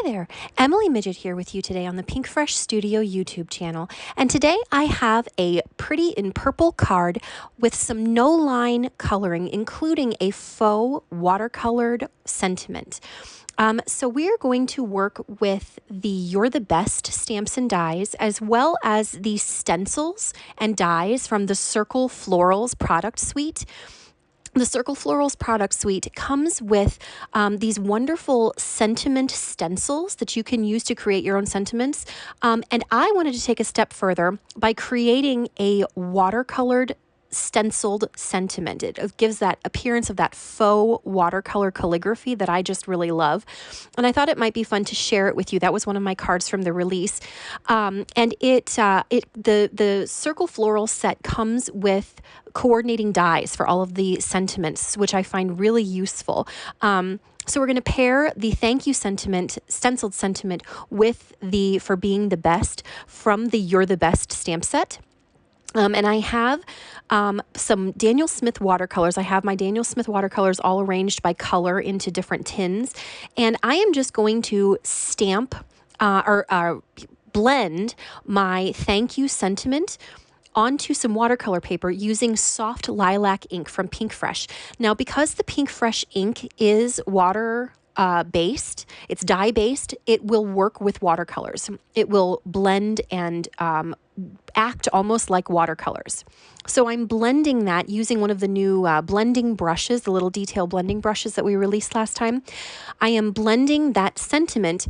Hi there, Emily Midgett here with you today on the Pinkfresh Studio YouTube channel. And today I have a pretty in purple card with some no-line coloring, including a faux watercolored sentiment. So we are going to work with the You're the Best stamps and dies, as well as the stencils and dies from the Circle Florals product suite. The Circle Florals product suite comes with these wonderful sentiment stencils that you can use to create your own sentiments. And I wanted to take a step further by creating a watercolored stenciled sentiment. It gives that appearance of that faux watercolor calligraphy that I just really love. And I thought it might be fun to share it with you. That was one of my cards from the release. And the Circle Floral set comes with coordinating dies for all of the sentiments, which I find really useful. So we're going to pair the thank you sentiment, stenciled sentiment, with the for being the best from the You're the Best stamp set. And I have some Daniel Smith watercolors. I have my Daniel Smith watercolors all arranged by color into different tins. And I am just going to stamp or blend my thank you sentiment onto some watercolor paper using soft lilac ink from Pinkfresh. Now, because the Pinkfresh ink is water based, it's dye based, it will work with watercolors. It will blend and act almost like watercolors. So I'm blending that using one of the new blending brushes, the little detail blending brushes that we released last time. I am blending that sentiment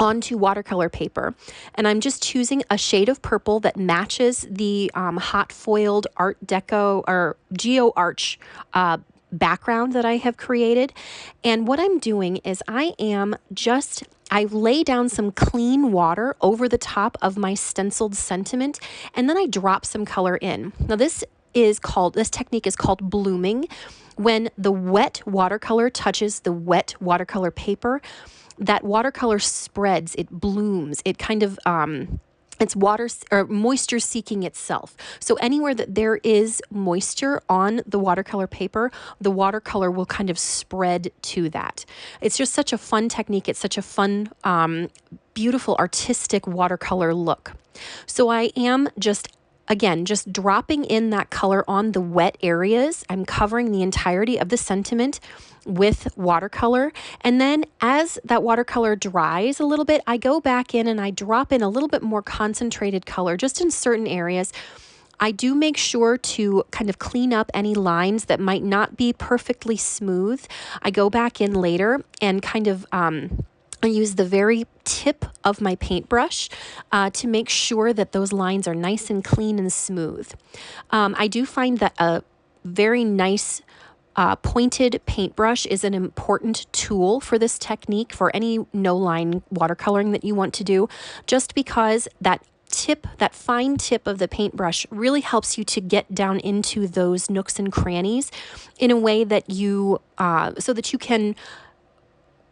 onto watercolor paper, and I'm just choosing a shade of purple that matches the hot foiled Art Deco or Geo Arch background that I have created. And what I'm doing is I lay down some clean water over the top of my stenciled sentiment, and then I drop some color in. Now this technique is called blooming. When the wet watercolor touches the wet watercolor paper, that watercolor spreads, it blooms, it kind of it's water or moisture seeking itself. So anywhere that there is moisture on the watercolor paper, the watercolor will kind of spread to that. It's just such a fun technique. It's such a fun, beautiful, artistic watercolor look. So I am just dropping in that color on the wet areas. I'm covering the entirety of the sentiment with watercolor. And then as that watercolor dries a little bit, I go back in and I drop in a little bit more concentrated color just in certain areas. I do make sure to kind of clean up any lines that might not be perfectly smooth. I go back in later and kind of I use the very tip of my paintbrush to make sure that those lines are nice and clean and smooth. I do find that a very nice pointed paintbrush is an important tool for this technique for any no-line watercoloring that you want to do, just because that fine tip of the paintbrush really helps you to get down into those nooks and crannies in a way that so that you can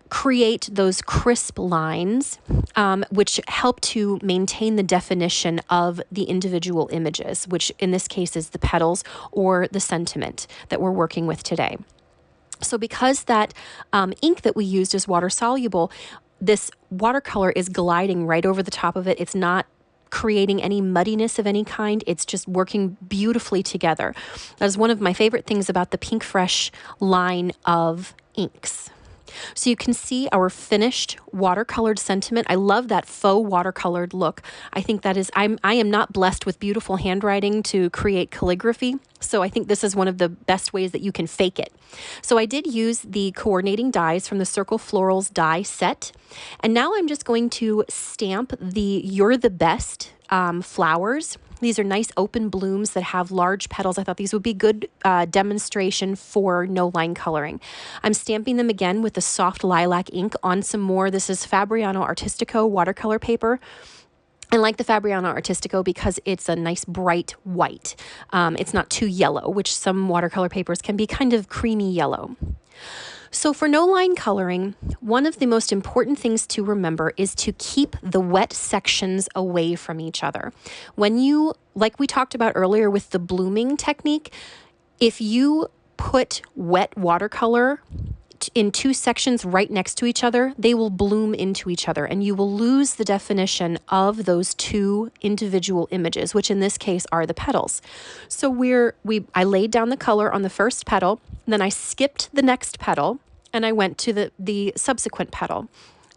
create those crisp lines, which help to maintain the definition of the individual images, which in this case is the petals or the sentiment that we're working with today. So because that ink that we used is water soluble, this watercolor is gliding right over the top of it. It's not creating any muddiness of any kind. It's just working beautifully together. That is one of my favorite things about the Pinkfresh line of inks. So you can see our finished watercolored sentiment. I love that faux watercolored look. I think that is, I am not blessed with beautiful handwriting to create calligraphy. So I think this is one of the best ways that you can fake it. So I did use the coordinating dies from the Circle Florals die set. And now I'm just going to stamp the You're the Best flowers. These are nice open blooms that have large petals. I thought these would be good demonstration for no-line coloring. I'm stamping them again with the soft lilac ink on some more. This is Fabriano Artistico watercolor paper. I like the Fabriano Artistico because it's a nice bright white. It's not too yellow, which some watercolor papers can be kind of creamy yellow. So for no-line coloring, one of the most important things to remember is to keep the wet sections away from each other. When you, like we talked about earlier with the blooming technique, if you put wet watercolor in two sections right next to each other, they will bloom into each other, and you will lose the definition of those two individual images, which in this case are the petals. So I laid down the color on the first petal, then I skipped the next petal, and I went to the subsequent petal.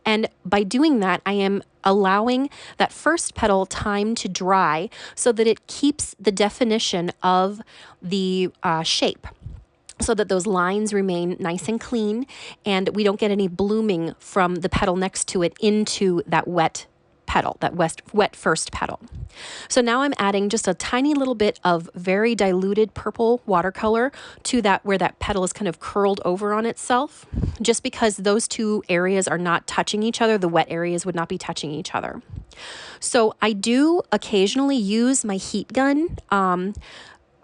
And by doing that, I am allowing that first petal time to dry so that it keeps the definition of the shape, so that those lines remain nice and clean and we don't get any blooming from the petal next to it into that wet petal, that wet first petal. So now I'm adding just a tiny little bit of very diluted purple watercolor to that where that petal is kind of curled over on itself, just because those two areas are not touching each other. The wet areas would not be touching each other. So I do occasionally use my heat gun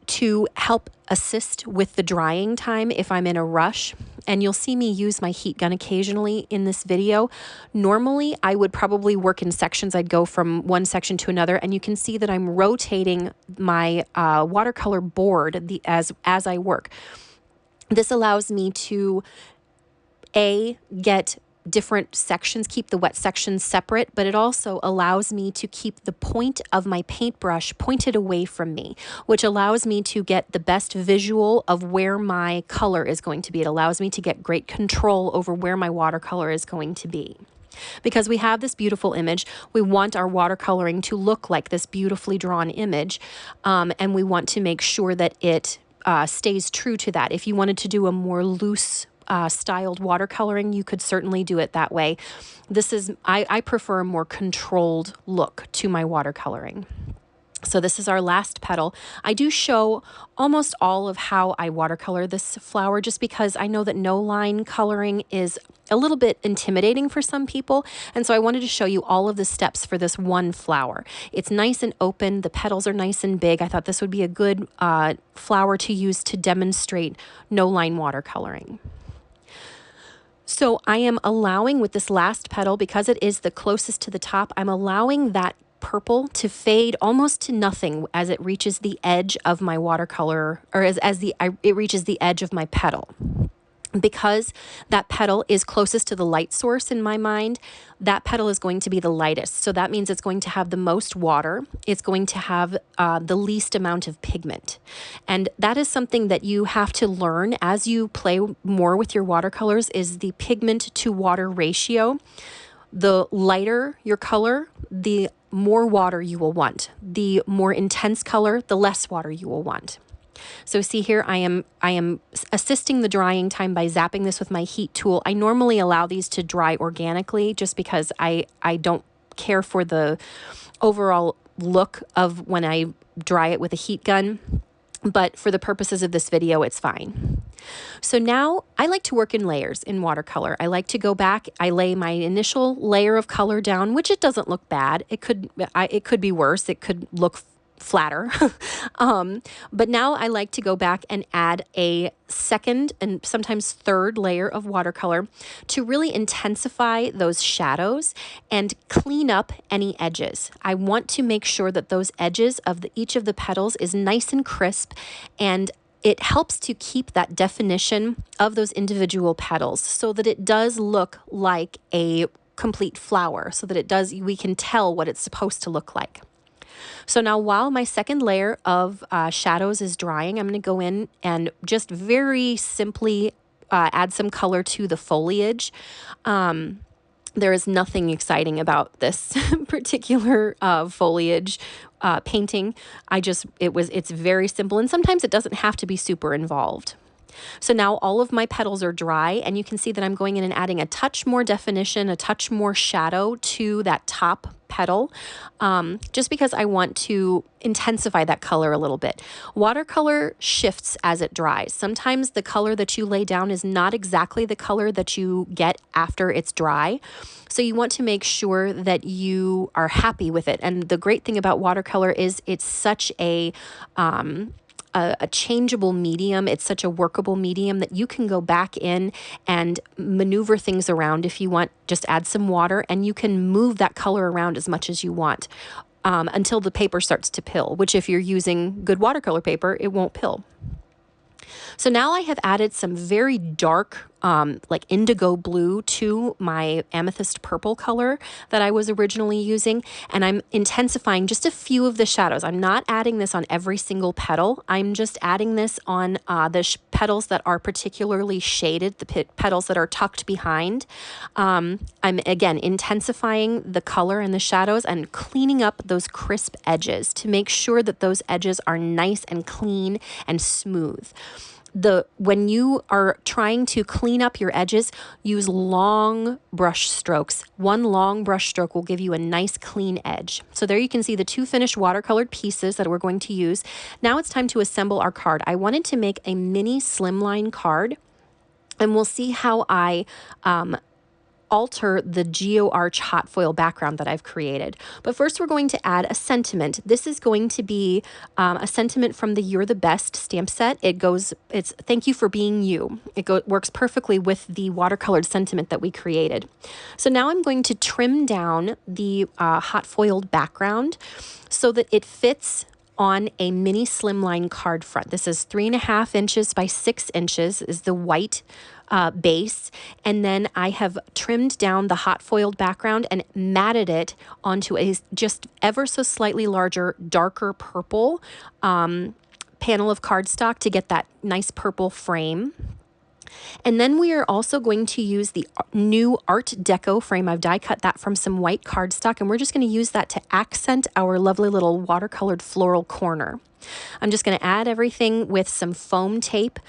to help assist with the drying time if I'm in a rush. And you'll see me use my heat gun occasionally in this video. Normally, I would probably work in sections. I'd go from one section to another, and you can see that I'm rotating my watercolor board as I work. This allows me to get different sections, keep the wet sections separate, but it also allows me to keep the point of my paintbrush pointed away from me, which allows me to get the best visual of where my color is going to be. It allows me to get great control over where my watercolor is going to be. Because we have this beautiful image, we want our watercoloring to look like this beautifully drawn image, and we want to make sure that it stays true to that. If you wanted to do a more loose styled watercoloring, you could certainly do it that way. I prefer a more controlled look to my watercoloring. So this is our last petal. I do show almost all of how I watercolor this flower, just because I know that no line coloring is a little bit intimidating for some people. And so I wanted to show you all of the steps for this one flower. It's nice and open. The petals are nice and big. I thought this would be a good flower to use to demonstrate no line watercoloring. So I am allowing, with this last petal, because it is the closest to the top, I'm allowing that purple to fade almost to nothing as it reaches the edge of my watercolor, or it reaches the edge of my petal. Because that petal is closest to the light source in my mind, that petal is going to be the lightest. So that means it's going to have the most water. It's going to have the least amount of pigment. And that is something that you have to learn as you play more with your watercolors, is the pigment to water ratio. The lighter your color, the more water you will want. The more intense color, the less water you will want. So see here, I am assisting the drying time by zapping this with my heat tool. I normally allow these to dry organically just because I don't care for the overall look of when I dry it with a heat gun. But for the purposes of this video, it's fine. So now I like to work in layers in watercolor. I like to go back, I lay my initial layer of color down, which it doesn't look bad. It could be worse. It could look flatter. But now I like to go back and add a second and sometimes third layer of watercolor to really intensify those shadows and clean up any edges. I want to make sure that those edges of each of the petals is nice and crisp, and it helps to keep that definition of those individual petals so that it does look like a complete flower, so that we can tell what it's supposed to look like. So now while my second layer of shadows is drying, I'm going to go in and just very simply add some color to the foliage. There is nothing exciting about this particular foliage painting. It's very simple, and sometimes it doesn't have to be super involved. So now all of my petals are dry, and you can see that I'm going in and adding a touch more definition, a touch more shadow to that top petal, just because I want to intensify that color a little bit. Watercolor shifts as it dries. Sometimes the color that you lay down is not exactly the color that you get after it's dry. So you want to make sure that you are happy with it. And the great thing about watercolor is it's such a changeable medium. It's such a workable medium that you can go back in and maneuver things around if you want. Just add some water and you can move that color around as much as you want until the paper starts to pill, which if you're using good watercolor paper, it won't pill. So now I have added some very dark like indigo blue to my amethyst purple color that I was originally using. And I'm intensifying just a few of the shadows. I'm not adding this on every single petal. I'm just adding this on the petals that are particularly shaded, the petals that are tucked behind. I'm again intensifying the color and the shadows and cleaning up those crisp edges to make sure that those edges are nice and clean and smooth. When you are trying to clean up your edges, use long brush strokes. One long brush stroke will give you a nice clean edge. So there you can see the two finished watercolored pieces that we're going to use. Now it's time to assemble our card. I wanted to make a mini slimline card, and we'll see how I alter the Geo Arch hot foil background that I've created. But first we're going to add a sentiment. This is going to be a sentiment from the You're the Best stamp set. It's thank you for being you. It works perfectly with the watercolored sentiment that we created. So now I'm going to trim down the hot foiled background so that it fits on a mini slimline card front. This is 3.5 inches by 6 inches is the white base, and then I have trimmed down the hot foiled background and matted it onto a just ever so slightly larger, darker purple panel of cardstock to get that nice purple frame. And then we are also going to use the new Art Deco frame. I've die cut that from some white cardstock, and we're just going to use that to accent our lovely little watercolored floral corner. I'm just going to add everything with some foam tape,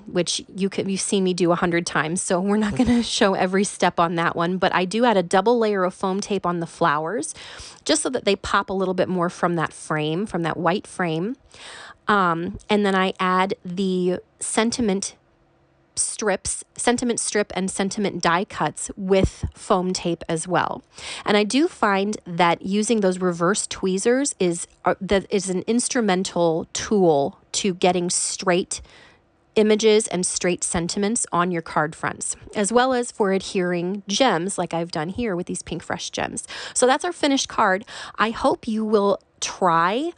which you've seen me do 100 times, so we're not going to show every step on that one, but I do add a double layer of foam tape on the flowers, just so that they pop a little bit more from that frame, from that white frame. And then I add the sentiment strip and sentiment die cuts with foam tape as well. And I do find that using those reverse tweezers is an instrumental tool to getting straight images and straight sentiments on your card fronts, as well as for adhering gems like I've done here with these Pinkfresh gems. So that's our finished card. I hope you will try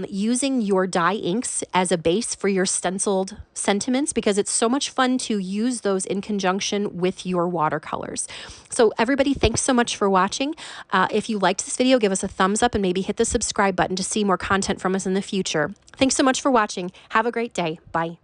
using your die inks as a base for your stenciled sentiments, because it's so much fun to use those in conjunction with your watercolors. So everybody, thanks so much for watching. If you liked this video, give us a thumbs up and maybe hit the subscribe button to see more content from us in the future. Thanks so much for watching. Have a great day. Bye.